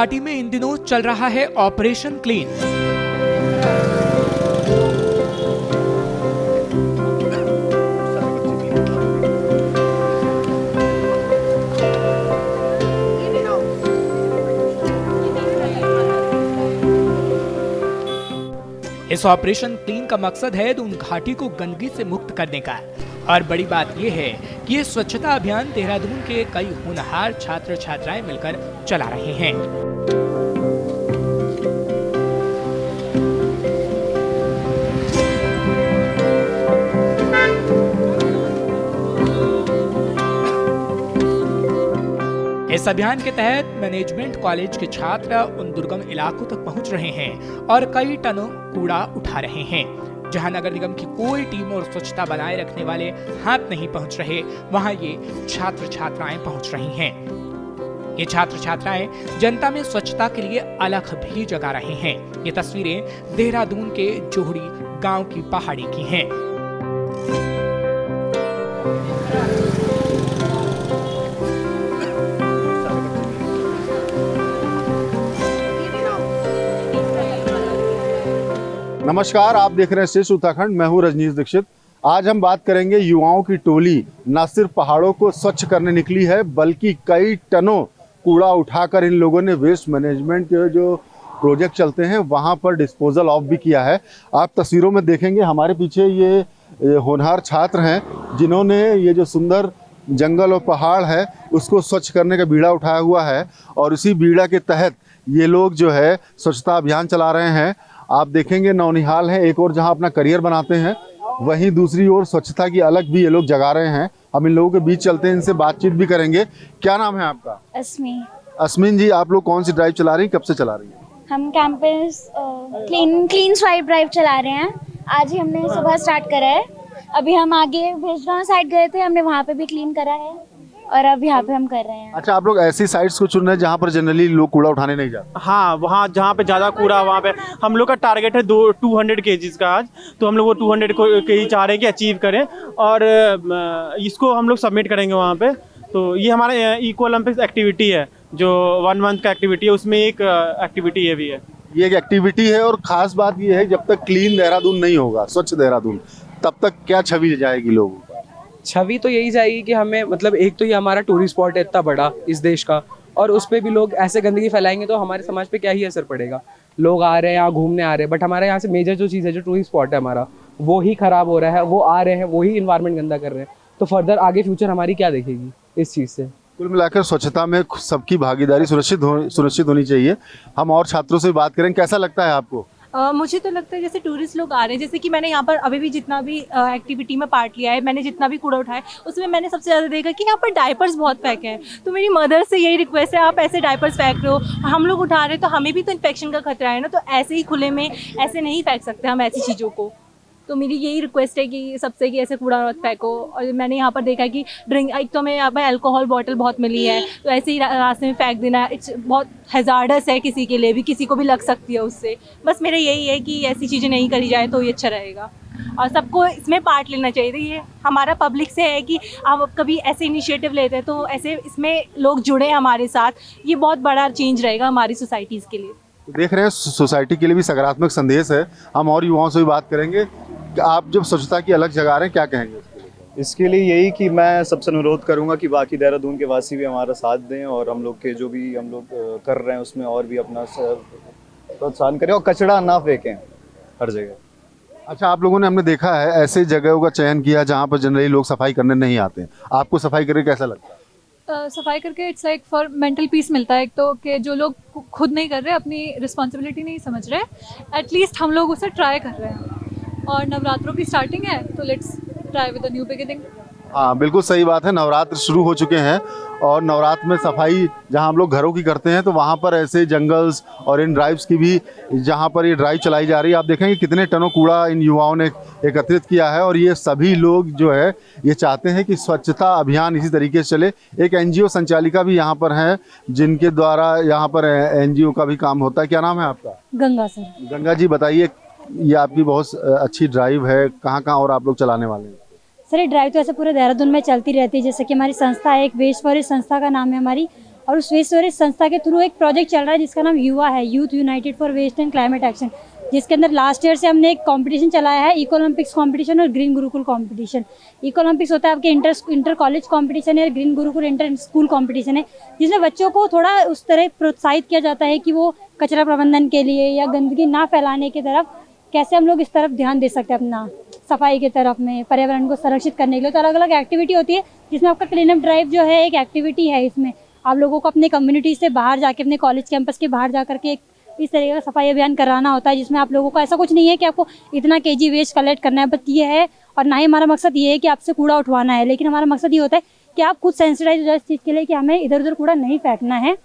घाटी में इन दिनों चल रहा है ऑपरेशन क्लीन। इस ऑपरेशन क्लीन का मकसद है दून घाटी को गंदगी से मुक्त करने का। और बड़ी बात यह है कि ये स्वच्छता अभियान देहरादून के कई होनहार छात्र छात्राएं मिलकर चला रहे हैं। इस अभियान के तहत मैनेजमेंट कॉलेज के छात्र उन दुर्गम इलाकों तक पहुंच रहे हैं और कई टनों कूड़ा उठा रहे हैं। जहां नगर निगम की कोई टीम और स्वच्छता बनाए रखने वाले हाथ नहीं पहुंच रहे, वहां ये छात्र छात्राएं पहुंच रही हैं। ये छात्र छात्राएं जनता में स्वच्छता के लिए अलख भी जगा रहे हैं। ये तस्वीरें देहरादून के जोहड़ी गांव की पहाड़ी की हैं। नमस्कार, आप देख रहे हैं श्रेष्ठ उत्तराखंड। मैं हूं रजनीश दीक्षित। आज हम बात करेंगे युवाओं की टोली न सिर्फ पहाड़ों को स्वच्छ करने निकली है, बल्कि कई टनों कूड़ा उठाकर इन लोगों ने वेस्ट मैनेजमेंट के जो प्रोजेक्ट चलते हैं वहां पर डिस्पोजल ऑफ भी किया है। आप तस्वीरों में देखेंगे हमारे पीछे ये होनहार छात्र हैं जिन्होंने ये जो सुंदर जंगल और पहाड़ है उसको स्वच्छ करने का बीड़ा उठाया हुआ है और उसी बीड़ा के तहत ये लोग जो है स्वच्छता अभियान चला रहे हैं। आप देखेंगे नौनिहाल है एक और जहां अपना करियर बनाते हैं, वहीं दूसरी ओर स्वच्छता की अलग भी ये लोग जगा रहे हैं। हम इन लोगों के बीच चलते हैं, इनसे बातचीत भी करेंगे। क्या नाम है आपका? अस्मिन जी, आप लोग कौन सी ड्राइव चला रही हैं, कब से चला रही हैं? हम कैंपस क्लीन स्वाइप ड्राइव चला रहे हैं। आज ही हमने सुबह स्टार्ट करा है। अभी हम आगे भेजगांव साइड गए थे, हमने वहाँ पे भी क्लीन करा है और अब यहाँ पे हम कर रहे हैं। अच्छा, आप लोग ऐसी साइट्स को चुन रहे हैं जहाँ पर जनरली लोग कूड़ा उठाने नहीं जाते? हाँ, वहाँ जहाँ पे ज़्यादा कूड़ा, वहाँ पे हम लोग का टारगेट है 200 kgs का आज, तो हम लोग वो 200 kg चाह रहे हैं कि अचीव करें और इसको हम लोग सबमिट करेंगे वहाँ पे। तो ये हमारा इको ओलंपिक्स एक्टिविटी है जो 1 मंथ का एक्टिविटी है, उसमें एक एक्टिविटी ये भी है। ये एक एक्टिविटी है और ख़ास बात ये है जब तक क्लीन देहरादून नहीं होगा, स्वच्छ देहरादून, तब तक क्या छवि जाएगी लोगों को? छवि तो यही जाएगी कि हमें मतलब एक तो ये हमारा टूरिस्ट स्पॉट है इतना बड़ा इस देश का, और उस पर भी लोग ऐसे गंदगी फैलाएंगे तो हमारे समाज पे क्या ही असर पड़ेगा। लोग आ रहे हैं यहाँ घूमने आ रहे हैं, बट हमारे यहाँ से मेजर जो चीज़ है, जो टूरिस्ट स्पॉट है हमारा, वो ही खराब हो रहा है। वो आ रहे हैं, वो ही इन्वायरमेंट गंदा कर रहे हैं, तो फर्दर आगे फ्यूचर हमारी क्या देखेगी इस चीज़ से। कुल मिलाकर स्वच्छता में सबकी भागीदारी सुनिश्चित होनी चाहिए। हम और छात्रों से बात करें, कैसा लगता है आपको? मुझे तो लगता है जैसे टूरिस्ट लोग आ रहे हैं, जैसे कि मैंने यहाँ पर अभी भी जितना भी एक्टिविटी में पार्ट लिया है, मैंने जितना भी कूड़ा उठाया उसमें मैंने सबसे ज़्यादा देखा कि यहाँ पर डायपर्स बहुत फेंके हैं। तो मेरी मदर से यही रिक्वेस्ट है, आप ऐसे डायपर्स फेंक रहे हो, हम लोग उठा रहे हैं तो हमें भी तो इन्फेक्शन का खतरा है ना, तो ऐसे ही खुले में ऐसे नहीं फेंक सकते हम ऐसी चीज़ों को। तो मेरी यही रिक्वेस्ट है कि सबसे कि ऐसे कूड़ा मत फेंको। और मैंने यहाँ पर देखा है कि ड्रिंक, एक तो हमें यहाँ पर अल्कोहल बॉटल बहुत मिली है, तो ऐसे ही रास्ते में फेंक देना इट्स बहुत हैज़ार्डस है, किसी के लिए भी, किसी को भी लग सकती है उससे। बस मेरा यही है कि ऐसी चीज़ें नहीं करी जाए तो ये अच्छा रहेगा और सबको इसमें पार्ट लेना चाहिए। ये हमारा पब्लिक से है कि हम कभी ऐसे इनिशिएटिव लेते हैं तो ऐसे इसमें लोग जुड़े हमारे साथ, ये बहुत बड़ा चेंज रहेगा हमारी सोसाइटीज़ के लिए। देख रहे हैं सोसाइटी के लिए भी सकारात्मक संदेश है। हम और युवाओं से भी बात करेंगे। आप जब स्वच्छता की अलग जगह रहे हैं, क्या कहेंगे इसके लिए? यही कि मैं सबसे अनुरोध करूंगा कि बाकी देहरादून के वासी भी हमारा साथ दें और हम लोग के जो भी हम लोग कर रहे हैं उसमें और भी अपना प्रोत्साहन करें और कचरा ना फेंकें हर जगह। अच्छा, आप लोगों ने, हमने देखा है ऐसे जगहों का चयन किया जहाँ पर जनरली लोग सफाई करने नहीं आते हैं। आपको सफाई करके कैसा लगता है? सफाई करके it's like for mental peace मिलता है। एक तो कि जो लोग खुद नहीं कर रहे, अपनी रिस्पॉन्सिबिलिटी नहीं समझ रहे, एटलीस्ट हम लोग उसे ट्राई कर रहे हैं। और नवरात्रों की स्टार्टिंग है तो let's try with a new beginning. हाँ, बिल्कुल सही बात है। नवरात्र शुरू हो चुके हैं और नवरात्र में सफाई जहाँ हम लोग घरों की करते हैं तो वहाँ पर ऐसे जंगल्स और इन ड्राइव्स की भी, जहाँ पर ये ड्राइव चलाई जा रही है, आप देखेंगे कितने टनों कूड़ा इन युवाओं ने एकत्रित किया है। और ये सभी लोग जो है ये चाहते हैं कि स्वच्छता अभियान इसी तरीके से चले। एक NGO संचालिका भी यहाँ पर हैं जिनके द्वारा यहाँ पर NGO का भी काम होता है। क्या नाम है आपका? गंगा सर। गंगा जी, बताइए, ये आपकी बहुत अच्छी ड्राइव है, कहाँ कहाँ और आप लोग चलाने वाले हैं? सर ये ड्राइव तो ऐसे पूरे देहरादून में चलती रहती है। जैसे कि हमारी संस्था है, एक वेस्ट फॉरेस्ट संस्था का नाम है हमारी, और उस वेस्ट स्टोरेज संस्था के थ्रू एक प्रोजेक्ट चल रहा है जिसका नाम युवा है, youth united for waste and climate action, जिसके अंदर लास्ट ईयर से हमने एक कंपटीशन चलाया है, इको ओलंपिक्स कंपटीशन और green Gurukul competition. Eco olympics होता है आपके इंटर कॉलेज कंपटीशन है, green Gurukul inter school competition है, जिसमें बच्चों को थोड़ा उस तरह प्रोत्साहित किया जाता है कि वो कचरा प्रबंधन के लिए या गंदगी ना फैलाने की तरफ कैसे हम लोग इस तरफ ध्यान दे सकते हैं, अपना सफाई की तरफ में, पर्यावरण को संरक्षित करने के लिए। तो अलग अलग एक्टिविटी होती है जिसमें आपका क्लीन अप ड्राइव जो है एक एक्टिविटी है। इसमें आप लोगों को अपने कम्युनिटी से बाहर जाके, अपने कॉलेज कैंपस के बाहर जा करके एक इस तरीके का सफाई अभियान कराना होता है, जिसमें आप लोगों को ऐसा कुछ नहीं है कि आपको इतना केजी वेस्ट कलेक्ट करना है, बट ये है, और ना ही हमारा मकसद ये है कि आपसे कूड़ा उठवाना है, लेकिन हमारा मकसद ये होता है कि आप खुद सेंसिटाइज हो जाए इस चीज़ के लिए कि हमें इधर उधर कूड़ा नहीं फेंकना है,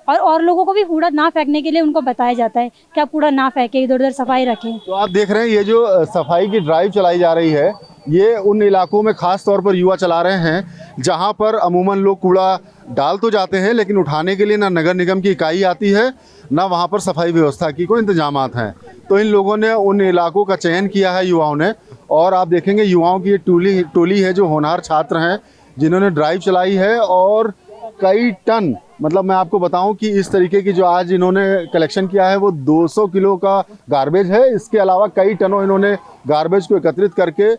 और लोगों को भी कूड़ा ना फेंकने के लिए उनको बताया जाता है कि आप कूड़ा ना फेंकें, इधर उधर सफाई रखें। तो आप देख रहे हैं ये जो सफाई की ड्राइव चलाई जा रही है, ये उन इलाकों में खास तौर पर युवा चला रहे हैं जहां पर अमूमन लोग कूड़ा डाल तो जाते हैं, लेकिन उठाने के लिए ना नगर निगम की इकाई आती है, ना वहां पर सफाई व्यवस्था की कोई इंतजामात हैं। तो इन लोगों ने उन इलाकों का चयन किया है युवाओं ने, और आप देखेंगे युवाओं की ये टोली है जो होनहार छात्र हैं जिन्होंने ड्राइव चलाई है, और कई टन, मतलब मैं आपको बताऊं कि इस तरीके की जो आज इन्होंने कलेक्शन किया है वो 200 किलो का गार्बेज है। इसके अलावा कई टनों इन्होंने गार्बेज को एकत्रित करके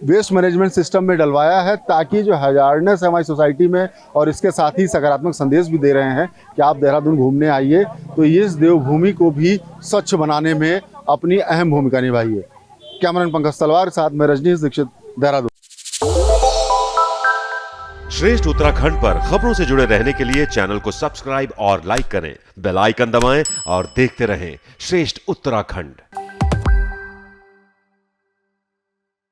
वेस्ट मैनेजमेंट सिस्टम में डलवाया है, ताकि जो हजारनेस है हमारी सोसाइटी में, और इसके साथ ही सकारात्मक संदेश भी दे रहे हैं कि आप देहरादून घूमने आइए तो इस देवभूमि को भी स्वच्छ बनाने में अपनी अहम भूमिका निभाइए। कैमरामैन पंकज तलवार के साथ मैं रजनीश दीक्षित, देहरादून। श्रेष्ठ उत्तराखंड पर खबरों से जुड़े रहने के लिए चैनल को सब्सक्राइब और लाइक करें, बेल आइकन दबाएं और देखते रहें श्रेष्ठ उत्तराखंड।